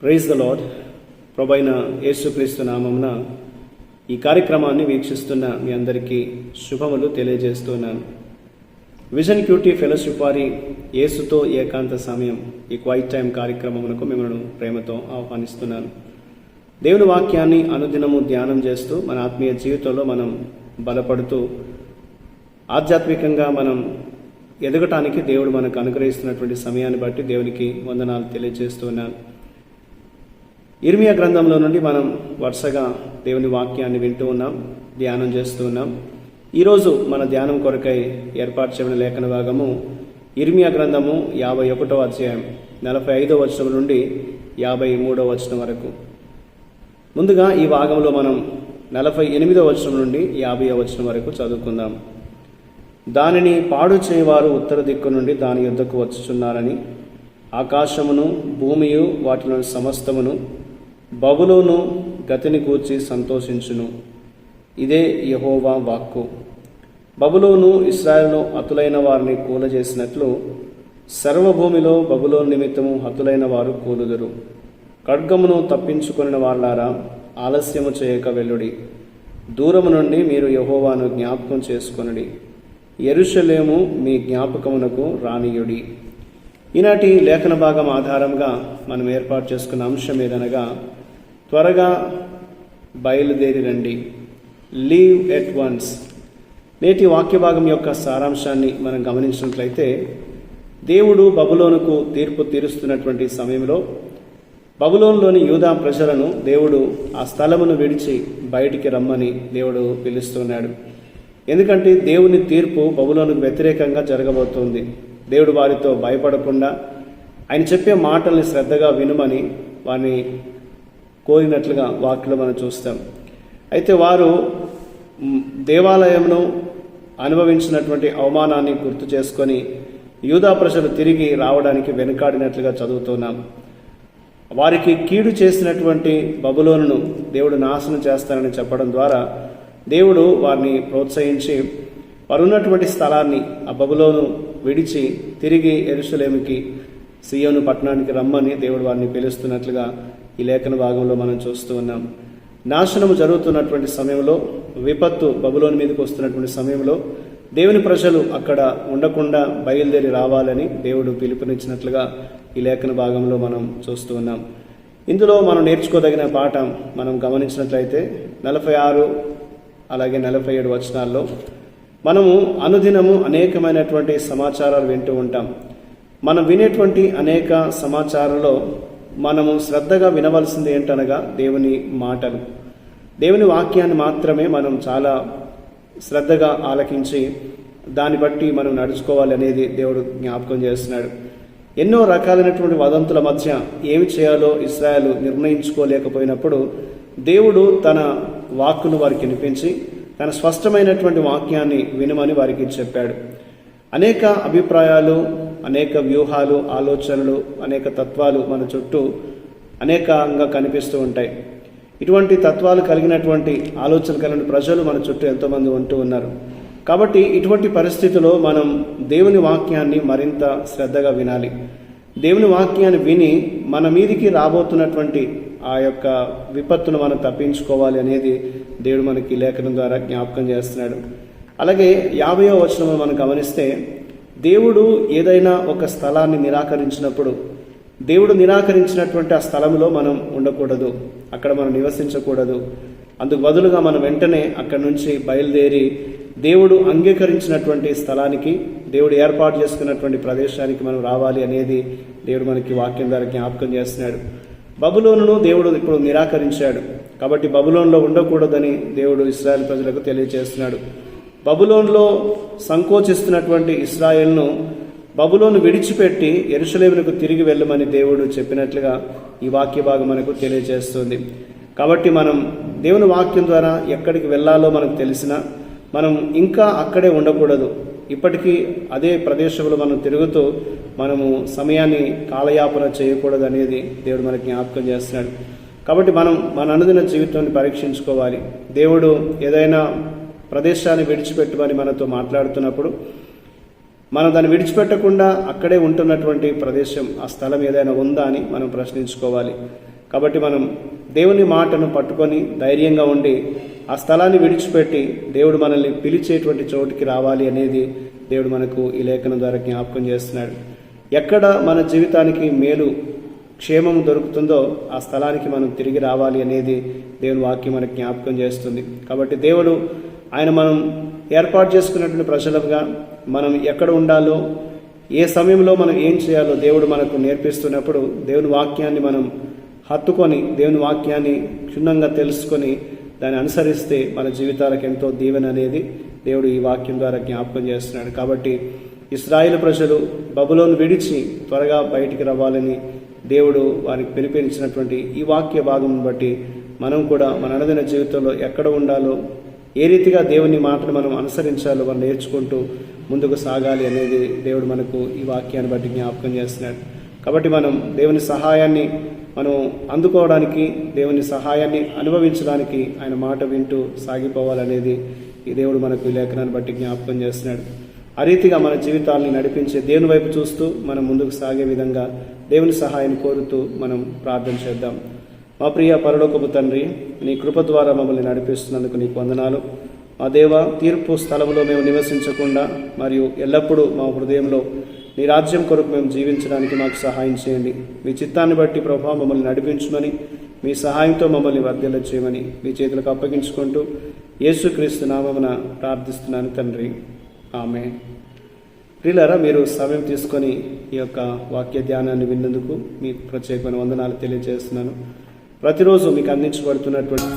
Praise the lord. ప్రభైన యేసుక్రీస్తు నామమున ఈ కార్యక్రమాన్ని వీక్షిస్తున్న మీ అందరికీ శుభములు తెలియజేస్తున్నాను. విజన్ క్యూటీ ఫెలోషిప్ వారి యేసుతో ఏకాంత సమయం ఈ క్వైట్ టైం కార్యక్రమమునకు మిమ్మల్ని ప్రేమతో ఆహ్వానిస్తున్నాను. దేవుని వాక్యాన్ని అనుదినము ధ్యానం చేస్తూ మన ఆత్మీయ జీవితంలో మనం బలపడుతూ ఆధ్యాత్మికంగా మనం ఎదగటానికి దేవుడు మనకు అనుగ్రహిస్తున్నటువంటి సమయాన్ని బట్టి దేవునికి వందనాలు తెలియజేస్తున్నాను. ఇర్మియా గ్రంథంలో నుండి మనం వరుసగా దేవుని వాక్యాన్ని వింటూ ఉన్నాం, ధ్యానం చేస్తూ ఉన్నాం. ఈరోజు మన ధ్యానం కొరకై ఏర్పాటు చేయబడిన లేఖన భాగము ఇర్మియా గ్రంథము 51వ అధ్యాయం 45వ వచనం నుండి 53వ వచనం వరకు. ముందుగా ఈ భాగంలో మనం 48వ వచనం నుండి 50వ వచనం వరకు చదువుకుందాం. దానిని పాడు చేయవారు ఉత్తర దిక్కు నుండి దాని యుద్ధకు వచ్చుచున్నారని, ఆకాశమును భూమియు వాటిలోని సమస్తమును బబులోను గతిని గూర్చి సంతోషించును. ఇదే యెహోవా వాక్కు. బబులోను ఇశ్రాయేలులో హతులైన వారిని కూలజేసినట్లు సర్వభూమిలో బబులోను నిమిత్తము హతులైన వారు కూలుదురు. ఖడ్గమును తప్పించుకొనిన వాళ్ళారా, ఆలస్యము చేయక వెళ్ళుడి. దూరము నుండి మీరు యెహోవాను జ్ఞాపకం చేసుకొనుడి. యెరూషలేము మీ జ్ఞాపకమునకు రానియుడి. ఈనాటి లేఖన భాగం ఆధారంగా మనం ఏర్పాటు చేసుకున్న అంశం ఏదనగా, త్వరగా బయలుదేరి రండి, లీవ్ ఎట్ వన్స్. నేటి వాక్య భాగం యొక్క సారాంశాన్ని మనం గమనించినట్లయితే, దేవుడు బబులోనుకు తీర్పు తీరుస్తున్నటువంటి సమయంలో బబులోనులోని యూదా ప్రజలను దేవుడు ఆ స్థలమును విడిచి బయటికి రమ్మని దేవుడు పిలుస్తున్నాడు. ఎందుకంటే దేవుని తీర్పు బబులోనుకు వ్యతిరేకంగా జరగబోతోంది. దేవుడు వారితో భయపడకుండా ఆయన చెప్పే మాటల్ని శ్రద్ధగా వినుమని వారిని కోరినట్లుగా వాక్యలో మనం చూస్తాం. అయితే వారు దేవాలయంను అనుభవించినటువంటి అవమానాన్ని గుర్తు చేసుకొని యూదా ప్రజలు తిరిగి రావడానికి వెనుకాడినట్లుగా చదువుతున్నాం. వారికి కీడు చేసినటువంటి బబులోనును దేవుడు నాశనం చేస్తానని చెప్పడం ద్వారా దేవుడు వారిని ప్రోత్సహించి వారు ఉన్నటువంటి స్థలాన్ని ఆ బబులోను విడిచి తిరిగి యెరూషలేముకి, సీయోను పట్టణానికి రమ్మని దేవుడు వారిని పిలుస్తున్నట్లుగా ఈ లేఖన భాగంలో మనం చూస్తూ ఉన్నాం. నాశనము జరుగుతున్నటువంటి సమయంలో, విపత్తు బబులోను మీదకి వస్తున్నటువంటి సమయంలో దేవుని ప్రజలు అక్కడ ఉండకుండా బయలుదేరి రావాలని దేవుడు పిలుపునిచ్చినట్లుగా ఈ లేఖన భాగంలో మనం చూస్తూ ఉన్నాం. ఇందులో మనం నేర్చుకోదగిన పాఠం మనం గమనించినట్లయితే 46 అలాగే 47 వచనాల్లో మనము అనుదినము అనేకమైనటువంటి సమాచారాలు వింటూ ఉంటాం. మనం వినేటువంటి అనేక సమాచారంలో మనము శ్రద్ధగా వినవలసింది ఏంటనగా దేవుని మాటలు, దేవుని వాక్యాన్ని మాత్రమే మనం చాలా శ్రద్ధగా ఆలకించి దాన్ని బట్టి మనం నడుచుకోవాలి అనేది దేవుడు జ్ఞాపకం చేస్తున్నాడు. ఎన్నో రకాలైనటువంటి వదంతుల మధ్య ఏమి చేయాలో ఇశ్రాయేలు నిర్ణయించుకోలేకపోయినప్పుడు దేవుడు తన వాక్కును వారికి వినిపించి తన స్పష్టమైనటువంటి వాక్యాన్ని వినమని వారికి చెప్పాడు. అనేక అభిప్రాయాలు, అనేక వ్యూహాలు, ఆలోచనలు, అనేక తత్వాలు మన చుట్టూ అనేకంగా కనిపిస్తూ ఉంటాయి. ఇటువంటి తత్వాలు కలిగినటువంటి ఆలోచన కలిగిన ప్రజలు మన చుట్టూ ఎంతోమంది ఉంటూ ఉన్నారు. కాబట్టి ఇటువంటి పరిస్థితిలో మనం దేవుని వాక్యాన్ని మరింత శ్రద్ధగా వినాలి. దేవుని వాక్యాన్ని విని మన మీదికి రాబోతున్నటువంటి ఆ యొక్క విపత్తును మనం తప్పించుకోవాలి అనేది దేవుడు మనకి లేఖనం ద్వారా జ్ఞాపకం చేస్తున్నాడు. అలాగే 50వ వచనంలో మనం గమనిస్తే, దేవుడు ఏదైనా ఒక స్థలాన్ని నిరాకరించినప్పుడు దేవుడు నిరాకరించినటువంటి ఆ స్థలంలో మనం ఉండకూడదు, అక్కడ మనం నివసించకూడదు. అందుకు బదులుగా మనం వెంటనే అక్కడి నుంచి బయలుదేరి దేవుడు అంగీకరించినటువంటి స్థలానికి, దేవుడు ఏర్పాటు చేసుకున్నటువంటి ప్రదేశానికి మనం రావాలి అనేది దేవుడు మనకి వాక్యం ద్వారా జ్ఞాపకం చేస్తున్నాడు. బబులోనును దేవుడు ఇప్పుడు నిరాకరించాడు కాబట్టి బబులోనులో ఉండకూడదని దేవుడు ఇశ్రాయేలు ప్రజలకు తెలియజేస్తున్నాడు. బబులోనులో సంకోచిస్తున్నటువంటి ఇశ్రాయేలును బబులోను విడిచిపెట్టి యెరూషలేమునకు తిరిగి వెళ్ళమని దేవుడు చెప్పినట్లుగా ఈ వాక్య భాగం మనకు తెలియజేస్తుంది. కాబట్టి మనం దేవుని వాక్యం ద్వారా ఎక్కడికి వెళ్ళాలో మనకు తెలిసినా మనం ఇంకా అక్కడే ఉండకూడదు. ఇప్పటికీ అదే ప్రదేశంలో మనం తిరుగుతూ మనము సమయాన్ని కాలయాపన చేయకూడదు అనేది దేవుడు మనకి జ్ఞాపకం చేస్తున్నాడు. కాబట్టి మనం మన అనుదిన జీవితాన్ని పరీక్షించుకోవాలి. దేవుడు ఏదైనా ప్రదేశాన్ని విడిచిపెట్టమని మనతో మాట్లాడుతున్నప్పుడు మనం దాన్ని విడిచిపెట్టకుండా అక్కడే ఉంటున్నటువంటి ప్రదేశం, ఆ స్థలం ఏదైనా ఉందా అని మనం ప్రశ్నించుకోవాలి. కాబట్టి మనం దేవుని మాటను పట్టుకొని ధైర్యంగా ఉండి ఆ స్థలాన్ని విడిచిపెట్టి దేవుడు మనల్ని పిలిచేటువంటి చోటికి రావాలి అనేది దేవుడు మనకు ఈ లేఖనం ద్వారా జ్ఞాపకం చేస్తున్నాడు. ఎక్కడ మన జీవితానికి మేలు క్షేమం దొరుకుతుందో ఆ స్థలానికి మనం తిరిగి రావాలి అనేది దేవుని వాక్యం మనకు జ్ఞాపకం చేస్తుంది. కాబట్టి దేవుడు మనం ఏర్పాటు చేసుకున్నటువంటి ప్రజలుగా మనం ఎక్కడ ఉండాలో, ఏ సమయంలో మనం ఏం చేయాలో దేవుడు మనకు నేర్పిస్తున్నప్పుడు దేవుని వాక్యాన్ని మనం హత్తుకొని దేవుని వాక్యాన్ని క్షుణ్ణంగా తెలుసుకొని దాన్ని అనుసరిస్తే మన జీవితాలకు ఎంతో దీవెన అనేది దేవుడు ఈ వాక్యం ద్వారా జ్ఞాపకం చేస్తున్నాడు. కాబట్టి ఇశ్రాయేలు ప్రజలు బబులోను విడిచి త్వరగా బయటికి రావాలని దేవుడు వారికి పిలిపించినటువంటి ఈ వాక్య భాగం బట్టి మనం కూడా మన అనుదిన జీవితంలో ఎక్కడ ఉండాలో, ఏ రీతిగా దేవుని మాటను మనం అనుసరించాలో మనం నేర్చుకుంటూ ముందుకు సాగాలి అనేది దేవుడు మనకు ఈ వాక్యాన్ని బట్టి జ్ఞాపకం చేస్తున్నాడు. కాబట్టి మనం దేవుని సహాయాన్ని మనం అందుకోవడానికి, దేవుని సహాయాన్ని అనుభవించడానికి ఆయన మాట వింటూ సాగిపోవాలనేది ఈ దేవుడు మనకు ఈ లేఖనాన్ని బట్టి జ్ఞాపకం చేస్తున్నాడు. ఆ రీతిగా మన జీవితాలని నడిపించే దేవుని వైపు చూస్తూ మనం ముందుకు సాగే విధంగా దేవుని సహాయాన్ని కోరుతూ మనం ప్రార్థన చేద్దాం. మా ప్రియ పరలోకపు తండ్రి, నీ కృప ద్వారా మమ్మల్ని నడిపిస్తున్నందుకు నీకు వందనాలు. మా దేవ, తీర్పు స్థలంలో మేము నివసించకుండా మరియు ఎల్లప్పుడూ మా హృదయంలో నీ రాజ్యం కొరకు మేము జీవించడానికి మాకు సహాయం చేయండి. మీ చిత్తాన్ని బట్టి ప్రభావం మమ్మల్ని నడిపించమని, మీ సహాయంతో మమ్మల్ని వర్ధిల్ల చేయమని మీ చేతులకు అప్పగించుకుంటూ యేసుక్రీస్తు నామమున ప్రార్థిస్తున్నాను తండ్రి, ఆమేన్. ప్రియులారా, మీరు సమయం తీసుకొని ఈ యొక్క వాక్య ధ్యానాన్ని విన్నందుకు మీకు ప్రత్యేకమైన వందనాలు తెలియజేస్తున్నాను. ప్రతిరోజు మీకు అందించబడుతున్నటువంటి